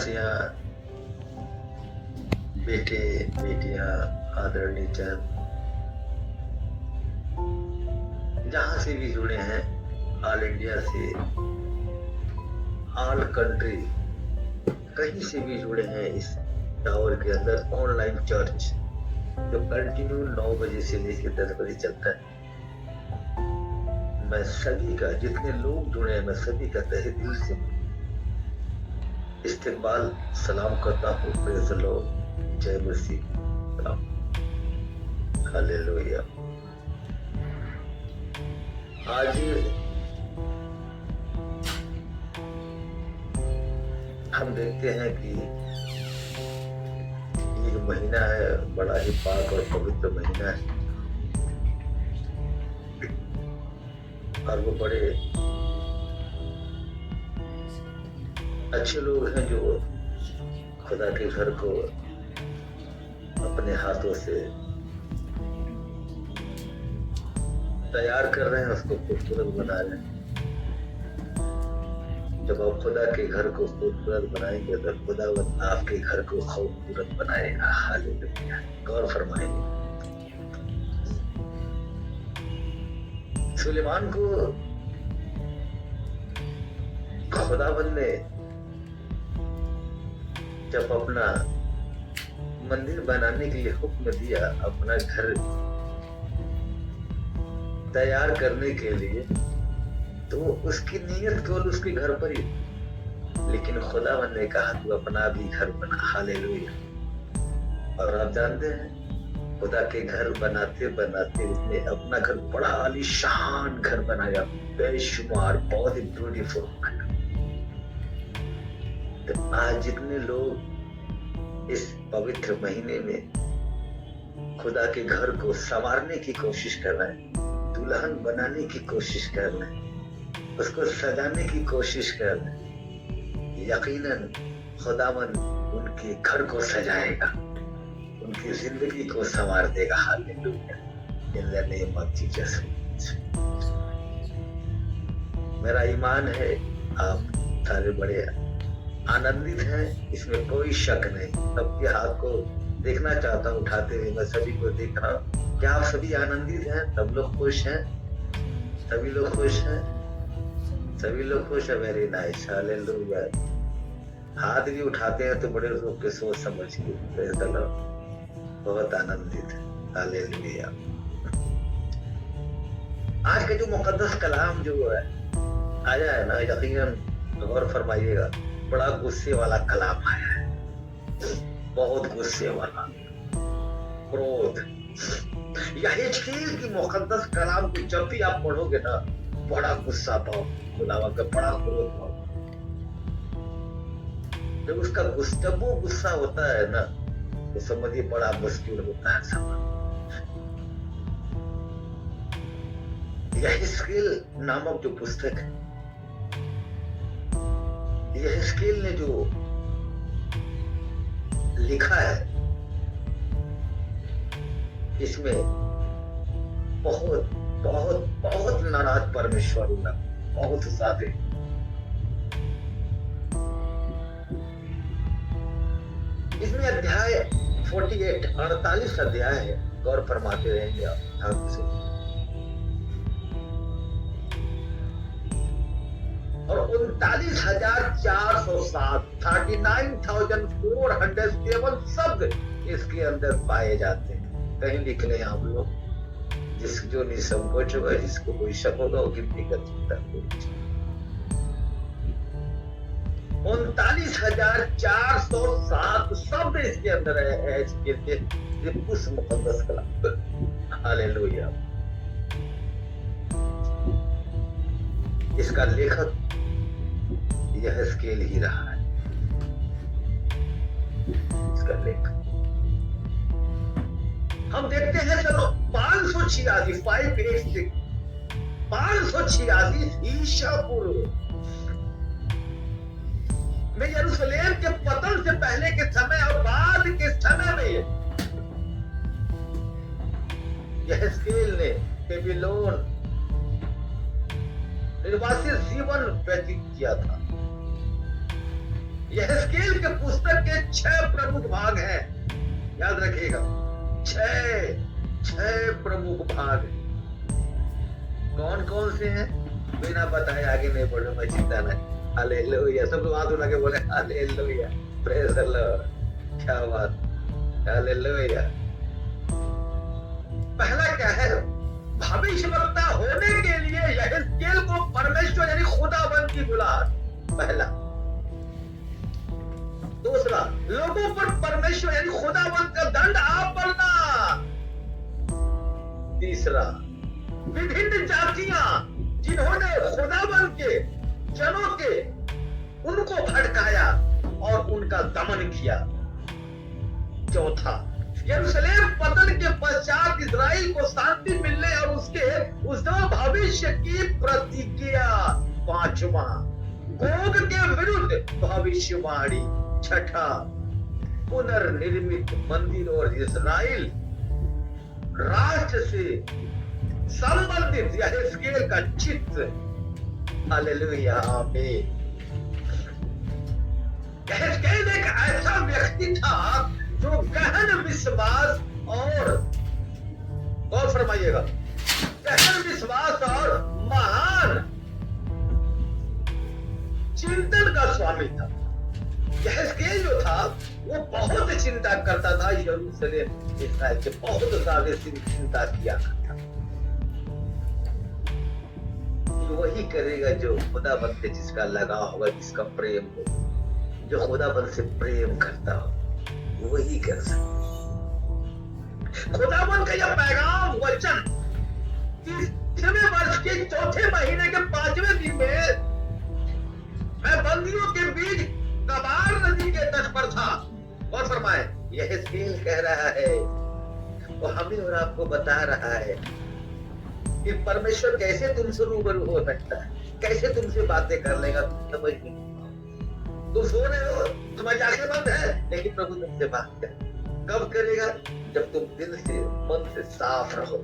देशवासियां, बेटे बेटियां, आदरणीय जन, जहां से भी जुड़े हैं, ऑल इंडिया से, ऑल कंट्री, कहीं से भी जुड़े हैं इस टावर के अंदर ऑनलाइन चर्च जो कंटिन्यू 9 बजे से लेकर 10 बजे चलता है। मैं सभी का, जितने लोग जुड़े हैं, मैं सभी का तहे दिल से इस्तेमाल सलाम करता हूँ। प्रेज़ द लॉर्ड, जय मसीह, सलाम, हालेलुया। आज हम देखते हैं कि ये जो महीना है बड़ा ही पाक और पवित्र महीना है, और वो बड़े अच्छे लोग हैं जो खुदा के घर को अपने हाथों से तैयार कर रहे हैं, उसको खूबसूरत बना रहे हैं। जब आप खुदा के घर को खूबसूरत बनाएंगे तो खुदा आपके घर को खूबसूरत बनाएगा। हालेलुया, गौर फरमाएंगे। सुलेमान को खुदावंद ने जब अपना मंदिर बनाने के लिए हुक्म दिया, अपना घर तैयार करने के लिए, तो उसकी नीयत केवल उसके घर पर ही, लेकिन खुदावंद ने कहा तू अपना भी घर बना। हालेलुया। और आप जानते हैं खुदा के घर बनाते बनाते उसने अपना घर बड़ा आलीशान घर बनाया, बेशुमार, बहुत ही ब्यूटीफुल। तो आज जितने लोग इस पवित्र महीने में खुदा के घर को संवारने की कोशिश कर रहे हैं, दुल्हन बनाने की कोशिश कर रहे हैं, उसको सजाने की कोशिश कर रहे हैं, यकीनन खुदावन उनके घर को सजाएगा, उनकी जिंदगी को संवार देगा। Hallelujah, in the name of Jesus. मेरा ईमान है आप सारे बड़े आनंदित हैं, इसमें कोई शक नहीं। सबके हाथ को देखना चाहता हूँ उठाते हुए, मैं सभी को देख रहा हूँ। क्या आप सभी आनंदित हैं? सब लोग खुश हैं? सभी लोग खुश हैं? सभी लोग खुश है। Very nice, hallelujah. हाथ भी उठाते हैं तो बड़े लोग के सोच समझ के, प्रेज़ द लॉर्ड, बहुत आनंदित है। हालेलुया। आज का जो मुकद्दस कलाम जो है आया है ना, यकीनन गौर फरमाइएगा, बड़ा गुस्से वाला कलाम आया है, बहुत गुस्से वाला, क्रोध। यहेजकेल की मुकद्दस कलाम को जब भी आप पढ़ोगे ना, बड़ा गुस्सा पाओ, खुदावा का बड़ा क्रोध पाओ। जब वो गुस्सा होता है ना, तो समझिए बड़ा मुश्किल होता है समझ। यहेजकेल नामक जो पुस्तक है, यहेजकेल ने जो लिखा है, इसमें बहुत बहुत बहुत नाराज परमेश्वर हुआ, बहुत ज्यादा। इसमें अध्याय 48 अध्याय है, गौर फरमाते रहेंगे आप ध्यान से। और 39,407 39,407 शब्द इसके अंदर पाए जाते हैं। कहीं लिख लें आप लोग, जो निसंकोच होगा, जिसको कोई शक होगा वो गिनती कर सकता है। 39,407 शब्द इसके अंदर है उस मुकद्दस कलाम। हालेलुया। इसका लेखक यहेजकेल ही रहा है, इसका लेखक। हम देखते हैं, चलो 586 ईसा पूर्व में, यरूशलेम के पतन से पहले के समय और बाद के समय में यहेजकेल ने बेबीलोन निर्वासित जीवन व्यतीत किया था। यहेजकेल के पुस्तक के 6 प्रमुख भाग हैं, याद रखिएगा। 6 प्रमुख भाग कौन कौन से हैं बिना बताए आगे नहीं बढ़ो, मैं चिंता नहीं। हालेलुया, सब लोग हाथ उठा के बोले हालेलुया, प्रेज द लॉर्ड। क्या बात, हालेलुया। पहला क्या है, भविष्यवक्ता होने के लिए यहेजकेल को परमेश्वर यानी खुदाबंद की बुलाहट, पहला। दूसरा, लोगों पर परमेश्वर यानी खुदाबंद का दंड आप पड़ना। तीसरा, विभिन्न जातियां जिन्होंने खुदाबंद के जनों के उनको भड़काया और उनका दमन किया। चौथा, यरूशलेम पतन के पश्चात इस्राएल को शांति मिलने और उसके उज्जवल भविष्य की प्रतिज्ञा। पांचवा, गोग के विरुद्ध भविष्यवाणी। छठा, पुनर्निर्मित मंदिर और इस्राएल राष्ट्र से संबंधित यहेजकेल का चित्र। हालेलुया, आमीन। यहेजकेल एक ऐसा व्यक्ति था जो गहन विश्वास और फरमाइएगा, गहन विश्वास और महान चिंतन का स्वामी था। यहेजकेल जो था वो बहुत चिंता करता था, यरूशलेम इस्राएल के बहुत ज्यादा चिंता किया करता। वही करेगा जो खुदाबंद से जिसका लगाव होगा, जिसका प्रेम हो, जो खुदाबंद से प्रेम करता हो, वही कर सकता। खुदाबंद का यह पैगाम वचन 30वें वर्ष के चौथे महीने के 5वें दिन में मैं बंदियों के बीच कबार नदी के तट पर था। और फरमाए, यहेजकेल कह रहा है, वो हमें और आपको बता रहा है कि परमेश्वर कैसे तुमसे रूबरू हो सकता है, कैसे तुमसे बातें कर लेगा, तुम समझ नहीं। तुम सो रहे हो, तुम्हारी आंखें बंद है, लेकिन प्रभु तुमसे बात कर। कब करेगा? जब तुम दिल से मन से साफ रहो।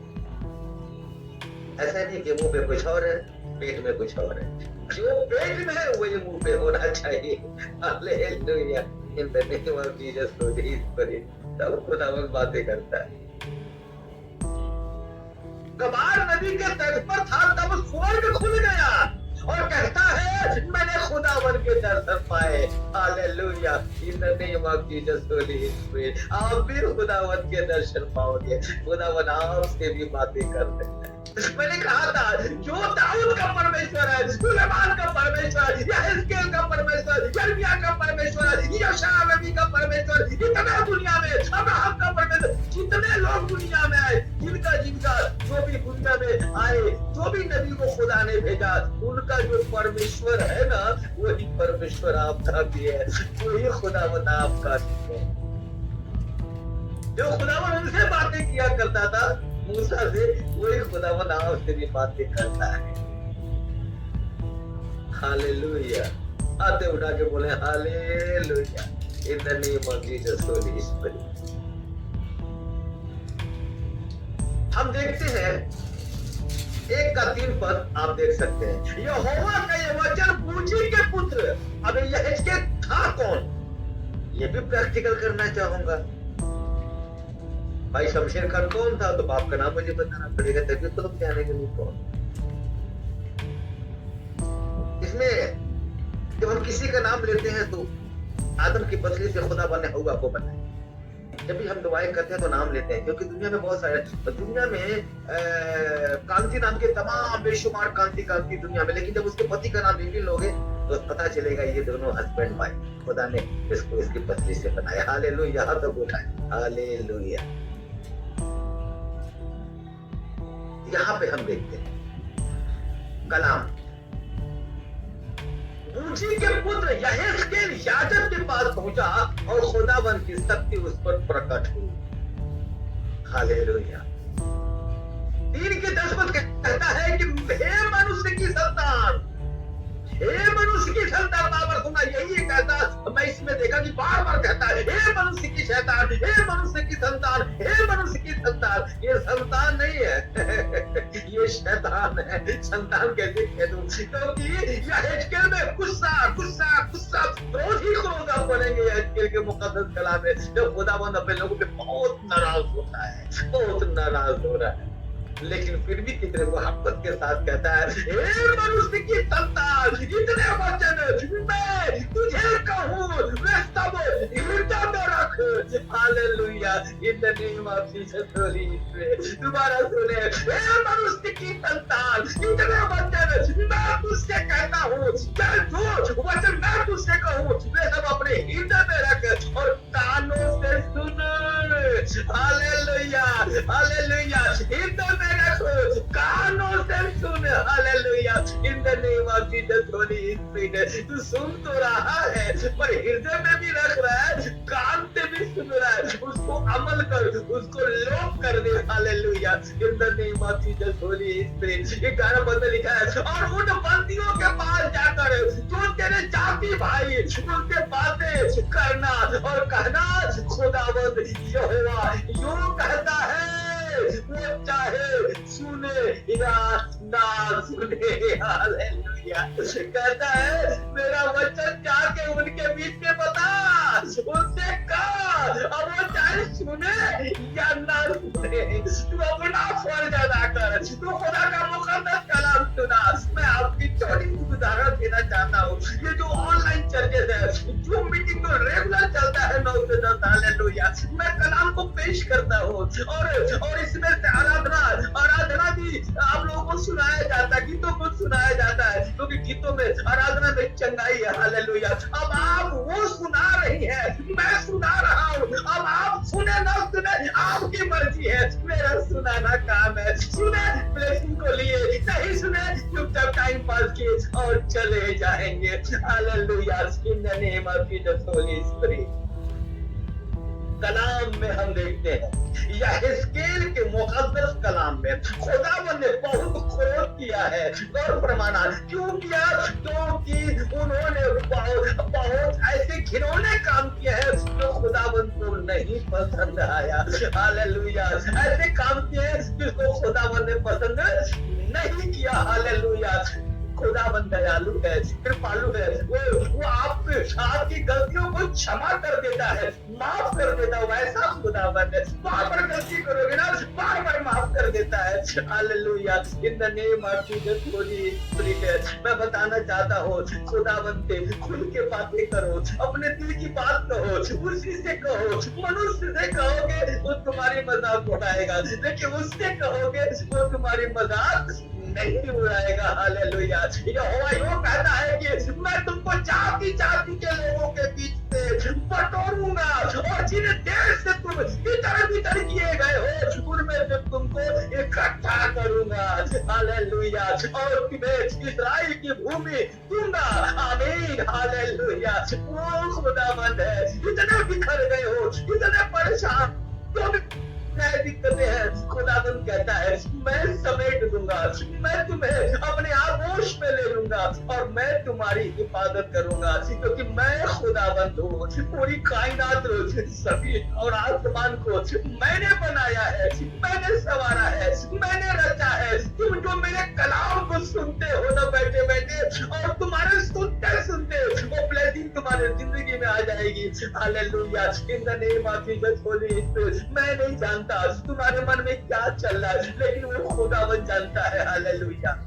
ऐसा नहीं कि मुंह पे कुछ और है, पेट में कुछ और है। जो पेट में है वही मुंह पे होना चाहिए। Hallelujah, in the name of Jesus holy spirit. तब खुदावंद बातें करता है। कबार नदी के तट पर था, तब स्वर्ग खुल गया और कहता है, मैंने खुदावंद के दर्शन पाए। Hallelujah, in the name of Jesus holy spirit. आप भी खुदावंद के दर्शन पाओगे। खुदावंद आपसे भी बातें करते हैं। मैंने कहा था, जो दाऊद का परमेश्वर है, सुलेमान का परमेश्वर, यहेजकेल का परमेश्वर, यिर्मयाह का परमेश्वर, यशायाह नबी का परमेश्वर, इतने दुनिया में अब्राहम का परमेश्वर, जितने लोग दुनिया में आए, जिनका जो भी दुनिया में आए, जो भी नबी को खुदा ने भेजा, उनका जो परमेश्वर है ना, वही परमेश्वर आपका भी है। वही खुदावंद आपका भी है। जो खुदावंद उनसे बातें किया करता था मूसा से, वही खुदावंद आपसे भी बातें करता है। हालेलुया, हाथ उठा के बोले hallelujah, in the name of Jesus holy spirit. हम देखते हैं 1 का 3 पद आप देख सकते हैं। यहोवा का ये वचन बूजी के पुत्र। अब यहेजकेल था कौन, ये भी प्रैक्टिकल करना चाहूंगा। भाई शमशेर खान कौन था, तो बाप का नाम मुझे बताना पड़ेगा, तभी तो लोग जानेंगे नहीं कौन। इसमें जब हम किसी का नाम लेते हैं तो आदम की पसली से खुदा बने हव्वा को बनाए। जब भी हम दुआएं करते हैं तो नाम लेते हैं, क्योंकि दुनिया में बहुत सारे, दुनिया में कांति नाम के तमाम बेशुमार कांति दुनिया में, लेकिन जब उसके पति का नाम इंडियन लोगे तो पता चलेगा ये दोनों हस्बैंड वाइफ खुदा ने इसको इसकी पसली से बनाया। हालेलुया, यहाँ तक उठाए। हालेलुया। यहाँ पे हम देखते हैं कलाम, बूजी के पुत्र यहेजकेल याजक के पास पहुंचा और खुदावंद की शक्ति उस पर प्रकट हुई। हालेलुया। 3 के 10 पद कहता है कि हे मनुष्य की संतान, हे मनुष्य की संतान। बार सुना यही कहता, मैं इसमें देखा कि बार बार कहता है, हे मनुष्य की शैतान, हे मनुष्य की संतान, हे मनुष्य की संतान। ये संतान नहीं है, ये शैतान है। संतान कैसे कह दूं, क्योंकि यहेजकेल में गुस्सा गुस्सा गुस्सा क्रोध ही क्रोध आप बोलेंगे यहेजकेल के मुकद्दस कलाम में, जब खुदावंद अपने लोगों पे बहुत नाराज होता है, बहुत नाराज हो रहा है, लेकिन फिर भी कितने मोहब्बत के साथ कहता है, हे मनुष्य की संतान, इतने वचन मैं तुझे कहूँ वे सब हृदय में रख। Hallelujah, in the name of Jesus holy spirit. दोबारा सुने, हे मनुष्य की संतान, इतने वचन मैं तुझसे कहता हूँ, जो वचन मैं तुझसे कहूँ वे सब अपने हृदय में रख और कानों से सुन। हालेलुया, हालेलुया, हृदय में रखो, कानों से सुन। Hallelujah, in the name of Jesus holy spirit. तू सुन तो रहा है पर हृदय में भी रख रहा है, कान से भी सुन रहा है, उसको अमल कर, उसको लोप कर दे। Hallelujah, in the name of Jesus holy spirit. 11 पद में लिखा है, और उन बंदियों के पास जाकर जो तेरे जाति भाई, उनसे बातें करना और कहना, खुदावंद यहोवा यूं कहता है, वो चाहे सुने या ना सुने। हालेलुया, कहता है मेरा वचन जाके उनके बीच में बता, उनसे कहा, अब वो चाहे सुने या ना सुने, तू अपना फर्ज अदा कर, तू खुदा का मुकद्दस कलाम सुना। मैं आपकी छोटी सी उदाहरण देना चाहता हूँ, ये जो ऑनलाइन चर्चेस है, जो मीटिंग तो रेगुलर चलता है 9 से 10, हालेलुया, मैं कलाम को पेश करता हूँ और इसमें से आराधना भी आप लोगों को सुनाया जाता है, गीतों को सुनाया जाता है, क्योंकि गीतों में आराधना में चंगाई है। हालेलुया, अब आप वो सुना रही है, मैं सुना रहा हूँ, अब आप सुने ना सुने आपकी मर्जी है, मेरा सुनाना काम है। सुने ब्लेसिंग को लिए, नहीं सुने चुपचाप टाइम पास किए और चले जाएंगे। Hallelujah, in the name of Jesus holy spirit. कलाम में हम देखते हैं, यहेजकेल के मुकद्दस कलाम में खुदावंद ने बहुत क्रोध किया है। गौर फरमाना, क्यों किया? क्योंकि उन्होंने बहुत ऐसे घिनौने काम किए हैं जो खुदावंद को नहीं पसंद आया। हालेलुया, ऐसे काम किए जिसको खुदावंद ने पसंद नहीं किया। हालेलुया, खुदावंद दयालु है, कृपालु है, वो आपकी गलतियों को क्षमा कर देता है, माफ कर देता है। वैसा खुदावंद है, बार बार गलती करोगे ना, बार बार माफ कर देता है। Hallelujah, in the name of Jesus holy spirit. मैं बताना चाहता हूँ, खुदावंद से खुल के बातें करो, अपने दिल की बात कहो, उसी से कहो। मनुष्य से कहोगे वो तुम्हारी मजाक उड़ाएगा, लेकिन उससे कहोगे वो तुम्हारी मजाक नहीं उड़ाएगा। हालेलुया, यहोवा यूं कहता है कि मैं तुमको जाति जाति के लोगों के बीच से बटोरूंगा और जिन देश से तुम इधर उधर किए गए हो उनमें से तुमको इकट्ठा करूंगा। हालेलुया, और तुम्हें इस्राएल की भूमि दूंगा। आमीन, हालेलुया। वो खुदावंद है, इतने बिखर गए हो, इतने परेशान दिक्कतें हैं, खुदावंद कहता है मैं समेट दूंगा, मैं तुम्हें अपने आगोश में ले लूंगा और मैं तुम्हारी हिफाजत करूंगा, क्योंकि मैं खुदावंद हूँ। पूरी कायनात सभी और आसमान को मैंने बनाया है, मैंने संवारा है, मैंने रचा है। तुम जो मेरे कलाम को सुनते हो ना बैठे बैठे, और तुम्हारे सुनते सुनते वो ब्लेसिंग तुम्हारे जिंदगी में आ जाएगी। Hallelujah, in the name of Jesus holy spirit. मैं नहीं जानता तुम्हारे मन में क्या चल रहा है, लेकिन वो खुदावंद जानता है। हालेलुया,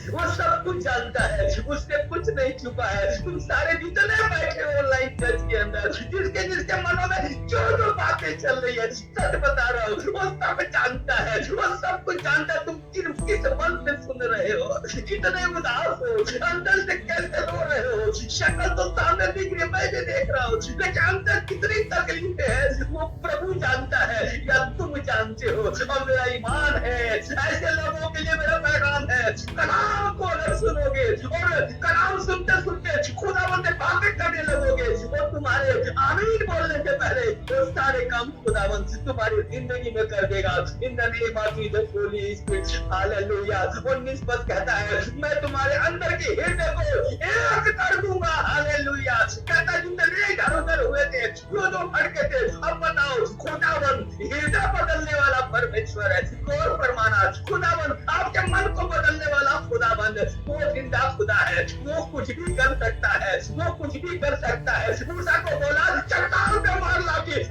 वो सब कुछ जानता है, उससे कुछ नहीं छुपा है। तुम सारे जितने बैठे ऑनलाइन चर्च के अंदर, जिसके मनों में जो जो बातें चल रही है, सच बता रहा हूँ, वो सब जानता है, वो सब कुछ जानता है। तुम किस मन से सुन रहे हो, कितने उदास हो, अंदर से कैसे रो रहे हो। शक्ल तो सामने दिख रही है, मैं भी देख रहा हूँ, लेकिन अंदर कितनी तकलीफें हैं वो प्रभु जानता है या तुम जानते हो। और मेरा ईमान है, ऐसे लोगों के लिए मेरा पैगाम है, कलाम को अगर सुनोगे और कलाम सुनते सुनते खुदावंद से बातें करने लगोगे, और तुम्हारे आमीन बोलने से पहले वो सारे काम खुदावंद तुम्हारी जिंदगी में कर देगा। इन the name of Jesus holy spirit. Hallelujah, 19 पद कहता है मैं तुम्हारे अंदर के हृदय को एक कर दूंगा। हालेलुया, कहता है जितने इधर उधर हुए थे, जो भटके थे, अब बताओ खुदावंद हृदय बदलने वाला परमेश्वर है। गौर फरमाना, खुदावंद आपके मन को बदलने वाला खुदावंद वो जिंदा खुदा है, वो कुछ भी कर सकता है, वो कुछ भी कर सकता है। मूसा को बोला चट्टान पे मार लाठी,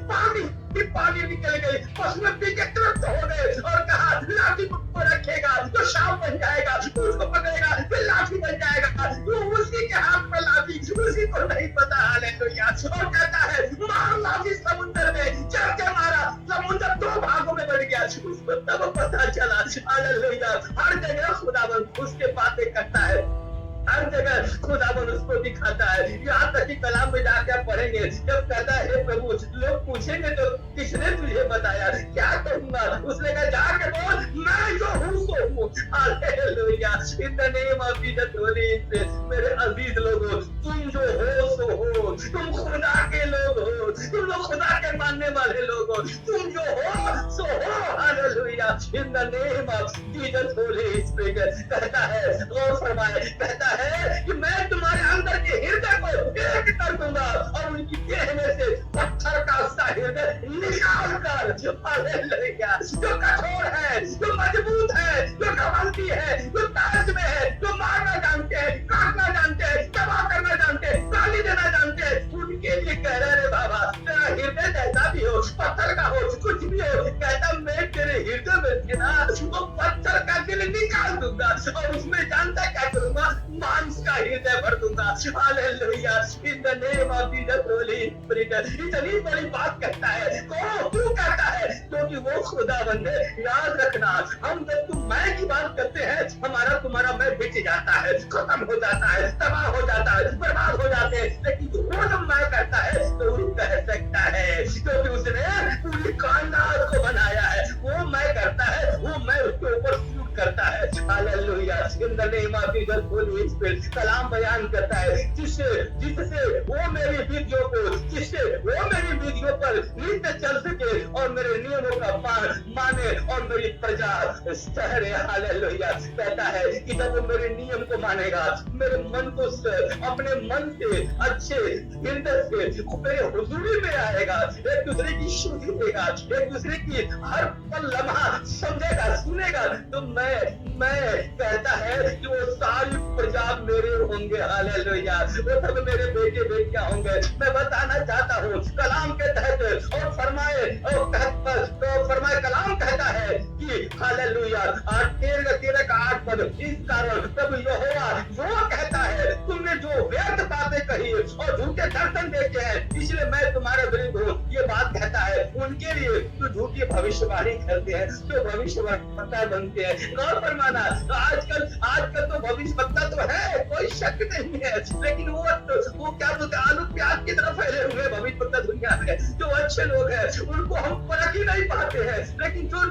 पानी निकल गई, उसमें पीके तृप्त हो गए और कहा लाठी को रखेगा तो शाम बन जाएगा, उसको पकड़ेगा फिर लाठी बन जाएगा। वो उसी के हाथ में लाठी, उसी को नहीं पता। हालेलुया। और कहता है मार लाठी समुद्र में, चढ़ के मारा, समुद्र 2 भागों में बढ़ गया। उसको तब पता चला। हालेलुया। हर जगह खुदावंद उसके बातें करता है, हर जगह खुदावन उसको दिखाता है। यहाँ तक कि कलाम में जाकर पढ़ेंगे, जब कहता है हे प्रभु, लोग पूछेंगे तो किसने तुझे बताया, क्या कहूंगा? उसने कहा जाके बोल मैं जो हूँ सो हूँ। Hallelujah. In the name of Jesus holy spirit. मेरे अजीज लोगों, तुम जो हो सो हो, तुम खुदा के लोग हो, तुम लोग खुदा के मानने वाले लोग हो, तुम जो हो सो हो। Hallelujah. In the name of Jesus holy spirit. कहता है और फरमाए, कहता है कि मैं तुम्हारे अंदर के हृदय को एक कर दूंगा और उनकी देह में से पत्थर का सा हृदय निकाल कर, हालेलुया, जो कठोर है, जो मजबूत है, जो घमंडी है, जो ताज में है, जो मारना जानते हैं, काटना जानते हैं, तबाह करना जानते हैं, गाली देना जानते हैं, उनके लिए कह रहे रे बाबा, तेरा हृदय जैसा भी हो, पत्थर का हो, कुछ भी हो, कहता मैं तेरे हृदय में थे ना, वो पत्थर का दिल निकाल दूंगा और उसमें जानता क्या करूंगा, मांस का हृदय भर दूंगा। Hallelujah. In the name of Jesus holy spirit. इतनी बड़ी बात कहता है, कौन क्यों कहता है? क्योंकि वो खुदावंद है। याद रखना, हम जब तुम मैं की बात करते हैं, हमारा तुम्हारा मैं बिक जाता है, खत्म हो जाता है, तबाह हो जाता है, बर्बाद हो जाते हैं। लेकिन वो जब मैं कहता है तो वो कह सकता है, क्योंकि उसने पूरी कायनात को बनाया है। वो मैं करता है, वो मैं उसके ऊपर करता है। Hallelujah. In the name of Jesus holy spirit. कलाम बयान करता है, जिससे वो मेरी विधियों को, जिससे वो मेरी विधियों पर नित्य चल सके और मेरे नियमों का माने और मेरी प्रजा ठहरे। हालेलुया। कहता है कि जब वो मेरे नियम को मानेगा, मेरे मन को अपने मन से अच्छे हृदय से मेरे हुजूरी में आएगा, एक दूसरे की शुद्धि देगा, एक दूसरे की हर पल लम्हा समझेगा, सुनेगा, तो मैं कहता है कि वो सारी प्रजा मेरे होंगे। हालेलुया। वो सब मेरे बेटे बेटियां होंगे। मैं बताना चाहता हूँ कलाम के तहत और फरमाए कलाम कहता है कि हालेलुया 13 का 8 पद, इस कारण तब यहोवा वो कहता है तुमने जो व्यर्थ बातें कही और झूठे दर्शन देखे हैं, इसलिए मैं तुम्हारे विरुद्ध हूँ। ये बात कहता है उनके लिए जो झूठी भविष्यवाणी करते हैं, जो भविष्यवक्ता बनते हैं। गौर फरमाना, आजकल तो भविष्यवक्ता तो है, कोई शक नहीं है, लेकिन वो क्या बोलते आलू प्याज की तरफ फैले हुए भविष्यवक्ता दुनिया में। जो अच्छे लोग हैं उनको हम परख ही नहीं पाते हैं, लेकिन जो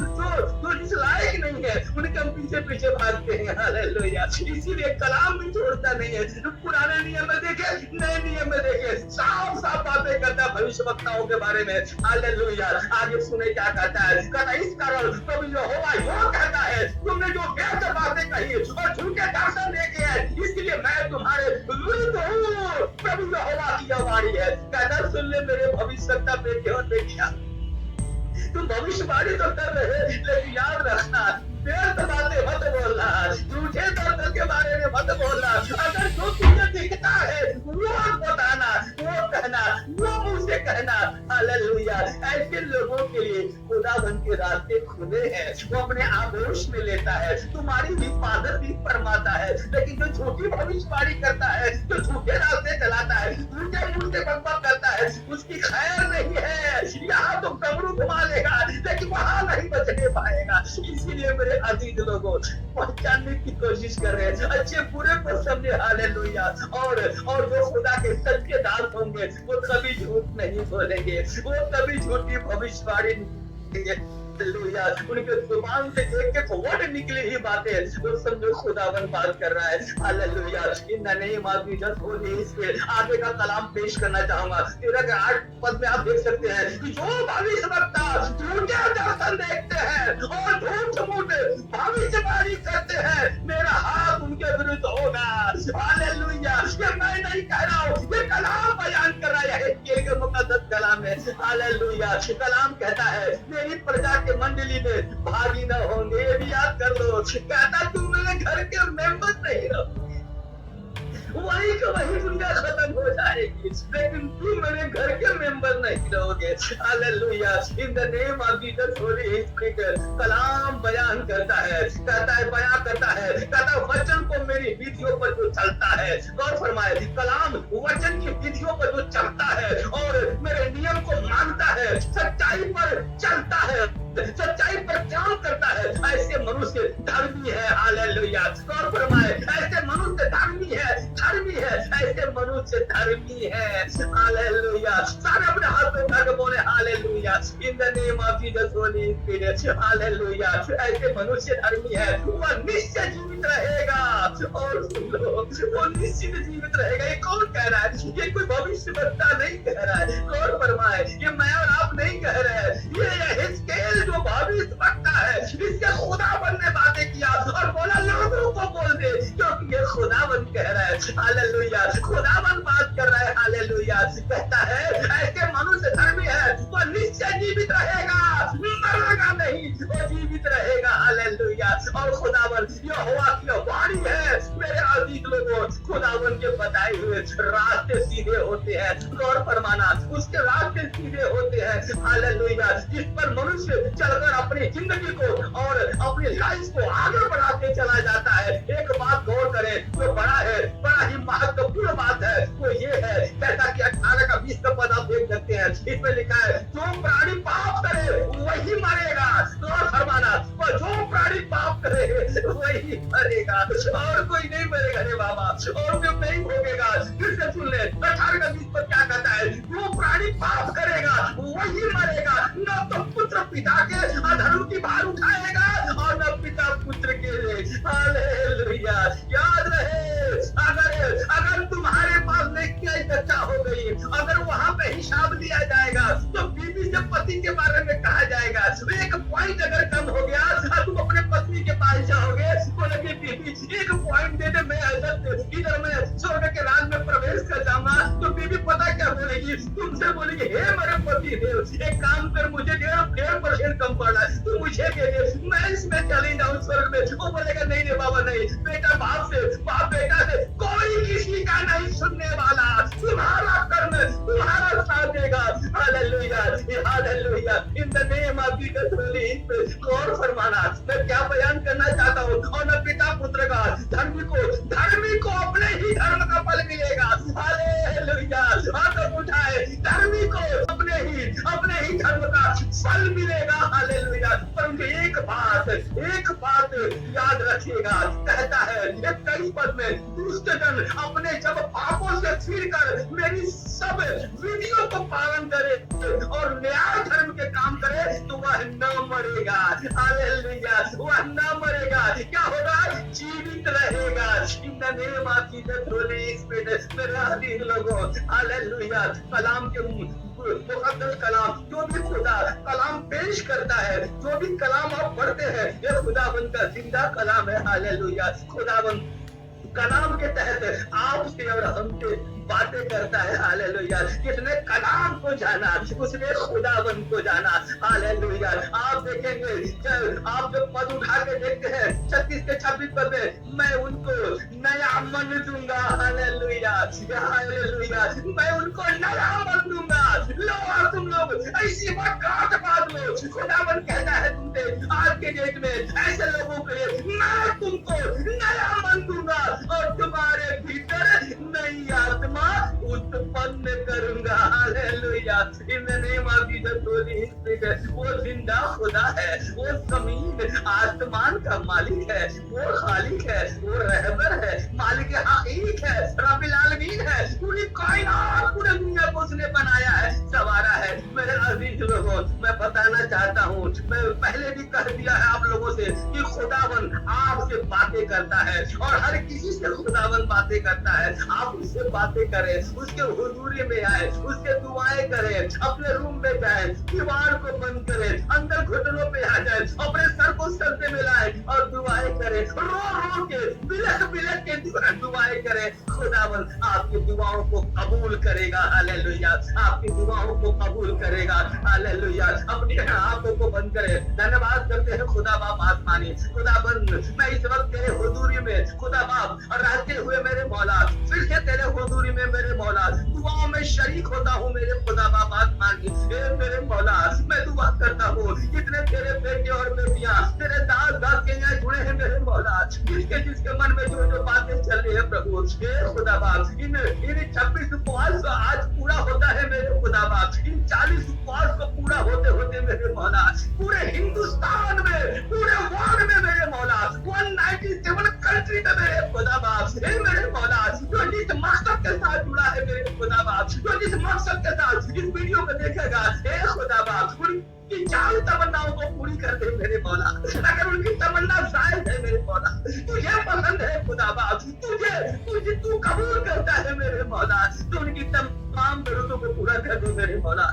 जिस लायक नहीं है उनके हम पीछे भागते हैं। हालेलुया। इसीलिए कलाम भी छोड़ता नहीं है। पुराने नियम में देखे, नए नियम में देखे, साफ साफ बातें करता है भविष्यवक्ताओं के बारे में। हालेलुया। आगे सुने क्या कहता है, कहता इस कारण प्रभु यहोवा यो कहता है तुमने जो व्यर्थ बातें कही और झूठे दर्शन देखे हैं, इसलिए मैं तुम्हारे विरुद्ध हूँ। प्रभु यहोवा की यह वाणी है। कहता सुन ले मेरे भविष्यवक्ता बेटे और बेटियां, तुम भविष्यवाणी तो कर रहे, लेकिन याद रखना व्यर्थ बातें मत बोलना, झूठे दर्शन के बारे में मत बोलना। अगर जो तुझे दिखता है वो बताना, वो कहना, वो मुंह से कहना। हालेलुया। ऐसे लोगों के लिए खुदावन के रास्ते खुले हैं। वो अपने आगोश में लेता है, तुम्हारी हिफाजत भी फरमाता है। लेकिन जो झूठी भविष्यवाणी करता है, जो झूठे रास्ते चलाता है, झूठे मुंह से बकवास करता है, उसकी खैर नहीं है। यहाँ तो कमरू घुमा लेगा, लेकिन वहां नहीं बचने पाएगा। इसीलिए मेरे अजीज लोगों, पहचानने की कोशिश कर रहे हैं, अच्छे बुरे को समझे। हालेलुया। और जो खुदा के सच्चे दास होंगे वो कभी झूठ नहीं बोलेंगे, वो कभी झूठी भविष्यवाणी नहीं करेंगे। हालेलुया। उनके जुबान से एक एक वर्ड निकली ही बातें वो समझो खुदावन बात कर रहा है। Hallelujah. In the name of Jesus holy spirit. आगे का कलाम पेश करना चाहूंगा। 13 के 8 पद में आप देख सकते हैं कि जो भविष्यवक्ता झूठे दर्शन देखते हैं और झूठ भविष्यवाणी करते हैं, मेरा हाथ उनके विरुद्ध होगा। हालेलुया। ये मैं नहीं कह रहा हूँ, ये कलाम बयान कर रहा है, ये मुकद्दस कलाम है। हालेलुया। कलाम कहता है मेरी प्रजा के मंडली में भागी न होंगे। ये भी याद कर लो। कहता तुम मेरे घर के मेंबर नहीं रहोगे, वही का वही दुनिया खत्म हो जाएगी, लेकिन तुम मेरे घर के मेंबर नहीं रहोगे। Hallelujah. In the name of Jesus holy spirit कलाम बयान करता है, कहता है, बयान करता है, कहता है वचन को मेरी विधियों पर जो चलता है, गौर फरमाए, कलाम वचन की विधियों पर जो चलता है और मेरे नियम को मानता है, सच्चाई पर चलता है, सच्चाई पर काम करता है, ऐसे मनुष्य धर्मी है। हालेलुया। गौर फरमाए, ऐसे मनुष्य धर्मी है, धर्मी है, ऐसे मनुष्य धर्मी है। हालेलुया। सारे अपने हाथ में उठा के बोले hallelujah. In the name of Jesus holy spirit hallelujah. ऐसे मनुष्य धर्मी है, वह निश्चय जीवित रहेगा। और सुन लो, वो निश्चित जीवित रहेगा। ये कौन कह रहा है? ये कोई भविष्यवक्ता नहीं कह रहा है। गौर फरमाए, ये मैं और आप नहीं कह रहे हैं, ये हिजकिय्याह जो भविष्यवक्ता है, इसके खुदावन ने बातें किया और बोला लोगों को बोल दे, क्योंकि ये खुदावन कह रहा है। हालेलुया। खुदावन बात कर रहा है। हालेलुया। कहता है ऐसे मनुष्य धर्मी है, वो निश्चय जीवित रहेगा, मरेगा नहीं, वो जीवित रहेगा। हालेलुया। और खुदावन यहोवा की वाणी है। मेरे अजीज लोगों, खुदावन के बताए हुए रास्ते सीधे होते हैं। गौर फरमाना, उसके रास्ते सीधे होते हैं। हालेलुया। जिस पर मनुष्य चलकर अपनी जिंदगी को और अपनी लाइफ को आगे बढ़ाते चला जाता है। एक बात गौर करें, जो बड़ा है, बड़ा ही महत्वपूर्ण बात है, वो ये है, जैसा कि 18 का 20 का पद आप देख सकते हैं, इसमें लिखा है जो प्राणी पाप करे वही मरेगा। गौर फरमाना, जो प्राणी पाप करे वही मरेगा, और कोई नहीं मरेगा रे बाबा, और कोई नहीं भोगेगा। फिर से सुन ले, 18 का 20 पर क्या कहता है? जो प्राणी पाप करेगा वही मरेगा। न तो पुत्र पिता के अधर्म की भार उठाएगा और न पिता पुत्र के। हालेलुया। याद रहे, अगर तुम्हारे पास नेकी चर्चा हो गई, अगर वहां पे हिसाब लिया जाएगा, तो बीवी से पति के बारे में कहा जाएगा। एक पॉइंट अगर कम हो गया, तुम अपने पत्नी के पास जाओगे, बोलोगे बीबी एक पॉइंट दे दे, मैं इधर मैं स्वर्ग के राज में प्रवेश कर जाऊंगा। तो बीबी पता क्या बोलेगी? तुमसे बोलेगी, हे मेरे पति देव, एक काम कर, मुझे 1.5% कम पड़ रहा है, तू मुझे दे दे, मैं इसमें चली जाऊं स्वर्ग में। वो बोलेगा नहीं रे बाबा नहीं, बेटा बाप से, बाप बेटा से, कोई किसी का नहीं सुनने वाला, तुम्हारा कर्म तुम्हारा साथ देगा। Hallelujah. Hallelujah. In the name of Jesus holy spirit. गौर फरमाना, मैं क्या बयान करना चाहता हूँ, और न पिता पुत्र का, धर्मी को अपने ही धर्म का फल मिलेगा। हालेलुया। हाथ उठाए, धर्मी को अपने ही धर्म का फल मिलेगा। हालेलुया। परंतु एक बात याद रखिएगा, कहता है 21 पद में, दुष्ट जन अपने जब पापों से फिरकर मेरी सब विधियों को पालन करे और न्याय धर्म के काम करे, तो वह न मरेगा। हालेलुया। वह न मरेगा, क्या होगा? जीवित रहेगा। इन the name of Jesus holy spirit. मेरे अजीज लोगों, हालेलुया। कलाम के मुकद्दस कलाम, जो भी खुदा कलाम पेश करता है, जो भी कलाम आप पढ़ते हैं, ये खुदावन का जिंदा कलाम है। हालेलुया। खुदावन कलाम के तहत आपसे और हमसे बातें करता है। हालेलुया। किसने कलाम को जाना, उसने खुदावन को जाना। हालेलुया। आप देखेंगे, आप जब पद उठा के देखते हैं 36 से 26 पद में, मैं उनको नया मन दूंगा। हालेलुया। हालेलुया। मैं उनको नया मन दूंगा। लो और तुम लोग ऐसी बात बात लो, खुदावन कहता है तुमसे आज के डेट में ऐसे लोगों के लिए मैं तुमको नया मन दूंगा और तुम्हारे भीतर नई आत्मा उत्पन्न करूंगा। Hallelujah. In the name of Jesus holy spirit. वो जिंदा खुदा है, वो जमीन आसमान का मालिक है, वो खालिक है, वो रहबर है, मालिक हकीक है, रब्बिल आलमीन है। पूरी कायनात, पूरी दुनिया को उसने बनाया है, संवारा है। मेरे अजीज लोगों, मैं बताना चाहता हूँ, मैं पहले भी कह दिया है आप लोगों से कि खुदावन आपसे बातें करता है और हर किसी से खुदावन बातें करता है। आप उससे बातें करें, उसके हुजूरी में आए, उसके दुआएं करें, अपने रूम में जाए, दीवार को बंद करें, अंदर घुटनों पे आ जाए, अपने सर को सर से मिलाए और दुआएं करें, रो रो के बिलख बिलख के दुआएं करें। खुदावन आपकी दुआओं को कबूल करेगा। हालेलुया। आपकी दुआओं को कबूल करेगा। हालेलुया। अपनी आंखों को बंद करें। धन्यवाद करते हैं खुदा बाप आसमानी, खुदाबंद मैं इस वक्त तेरे हुजूरी में खुदा बाप रहते हुए मेरे मौला फिर से तेरे हुजूरी में मेरे मौला दुआओं में शरीक होता हूँ मेरे खुदा बाप आसमानी मेरे मौला मैं दुआ करता हूँ जितने तेरे बेटे और बेटियां तेरे दास दास के यहाँ जुड़े हैं मेरे मौला जिसके मन में जो जो बातें चल रही है प्रभु खुदा बाप इन 26 उपवास को आज पूरा होता है मेरे खुदा बाप इन 40 उपवास को पूरा होते होते मेरे मौला पूरे हिंदुस्तान में पूरे वर्ल्ड में मेरे मौला 197 कंट्री में मेरे खुदा बाप मेरे मौला जो जिस मकसद के साथ जुड़ा है मेरे खुदा बाप जो जिस मकसद के साथ इस वीडियो को देखेगा खुदा बाप की चाल तमन्नाओं को पूरी कर दे मेरे मौला अगर उनकी तमन्ना जायज है मेरे मौला तुझे पसंद है खुदा बाप तुझे तू कबूल करता है मेरे मौला तो उनकी तमाम जरूरतों को पूरा कर दे मेरे मौला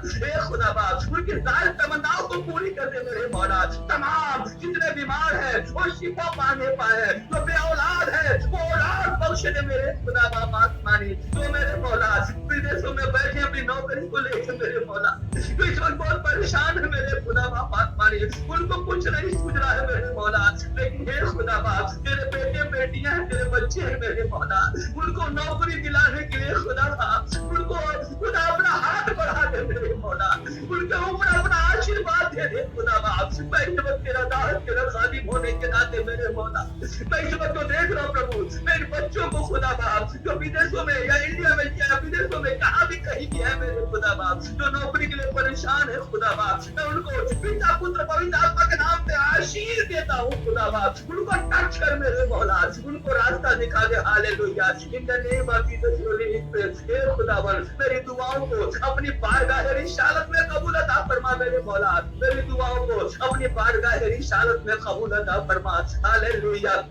खुदा बाप उनकी जायज तमन्नाओं को पूरी कर दे मेरे मौला तमाम जितने बीमार है वो शिफा पाने पाए जो बे औलाद है वो औलाद बख्श दे मेरे खुदा बाप आसमानी जो मेरे मौला विदेशों में बैठे अपनी नौकरी को लेकर मेरे मौला जो इस वक्त बहुत परेशान है मेरे खुदा बाप आसमानी उनको कुछ नहीं सूझ रहा है मेरे मौला लेकिन हे खुदा बाप तेरे बेटे बेटियां हैं तेरे बच्चे हैं मेरे मौला उनको नौकरी दिलाने के लिए खुदा बाप उनको खुदा अपना हाथ बढ़ा दे मेरे मौला उनके ऊपर अपना आशीर्वाद दे दे खुदा बाप मैं इस वक्त तेरा दास तेरा खादिम होने के नाते मेरे मौला मैं इस वक्त तो देख रहा हूँ प्रभु मेरे बच्चों को खुदा बाप जो विदेशों में या इंडिया में या विदेशों में कहाँ भी कहीं भी है मेरे खुदा बाप जो नौकरी के लिए परेशान है खुदा बाप मैं उनको पिता पुत्र पवित्र आत्मा के नाम से आशीष देता हूँ खुदा बाप उनको टच कर मेरे मौला उनको रास्ता दिखा दे hallelujah in the name of Jesus holy spirit खुदावन मेरी दुआओं को अपनी बारगाह रिसालत में कबूल अता फरमा मेरे मौला मेरी दुआओं को अपनी बारगाह रिसालत में कबूल अता फरमा hallelujah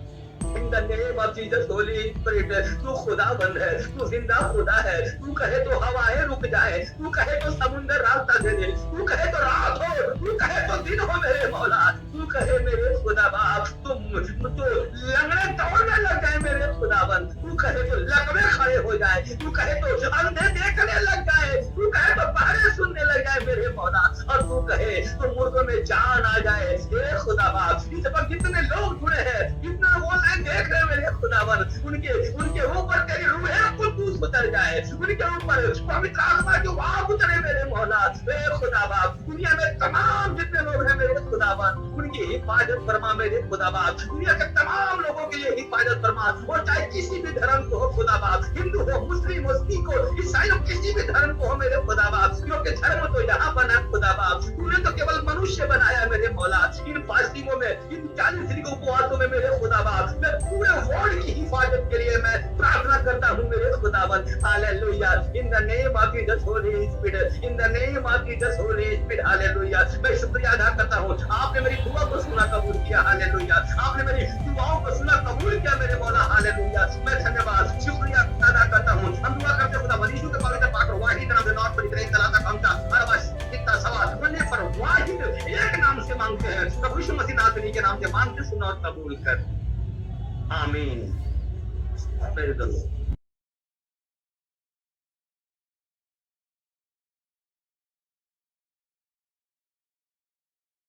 In the name of Jesus Holy Spirit तू खुदाबंद है तू जिंदा खुदा है तू कहे तो हवाएं रुक जाए तू कहे तो समुंदर रास्ता दे दे तू कहे तो रात हो तू कहे तो दिन हो मेरे मौला तू कहे मेरे खुदा बाप तुम तो लंगड़े दौड़ने लग जाए मेरे खुदाबंद तू कहे तो लकवे खड़े हो जाए तू कहे तो अंधे देखने लग जाए तू कहे तो बहरे सुनने लग जाए मेरे मौला और तू कहे तो मुर्दों में जान आ जाए हे खुदा बाप इस वक्त कितने लोग जुड़े हैं कितने ऑनलाइन देख रहे मेरे खुदावन उनके ऊपर तेरी रूह कुद्दूस उतर जाए उनके ऊपर पवित्र आत्मा की वाह उतरे मेरे मौला हे खुदा बाप दुनिया में तमाम जितने लोग हैं मेरे खुदावन उनकी हिफाजत फरमा मेरे खुदा बाप दुनिया के तमाम लोगों के लिए हिफाजत फरमा और चाहे किसी भी धर्म को हो खुदा बाप हिंदू हो मुस्लिम हो सिख हो ईसाई हो किसी भी धर्म को हो मेरे खुदा बाप क्योंकि धर्म तो यहाँ बना खुदा बाप तूने तो केवल मनुष्य बनाया मेरे मौला इन फास्टिंगों में इन 40 दिन के उपवासों में मेरे खुदा बाप मैं पूरे वर्ल्ड की हिफाजत के लिए मैं प्रार्थना करता हूँ मेरे खुदावन hallelujah in the name of Jesus holy spirit in the name of Jesus holy spirit hallelujah मैं शुक्रिया अदा करता हूँ आपने मेरी दुआ को सुना कबूल किया हालेलुया आपने मेरी दुआओं को सुना कबूल किया मेरे मौला हालेलुया मैं धन्यवाद शुक्रिया अदा करता हूँ हम दुआ करते खुदा मनीषु के पवित्र पाक वाहिद नाम से नॉट पर इतना तलाक हमका हर बस इतना सवाल बनने पर वाहिद एक नाम से मांगते हैं प्रभु यीशु मसीह नासरी के नाम से मांगते सुना और कबूल कर आमीन।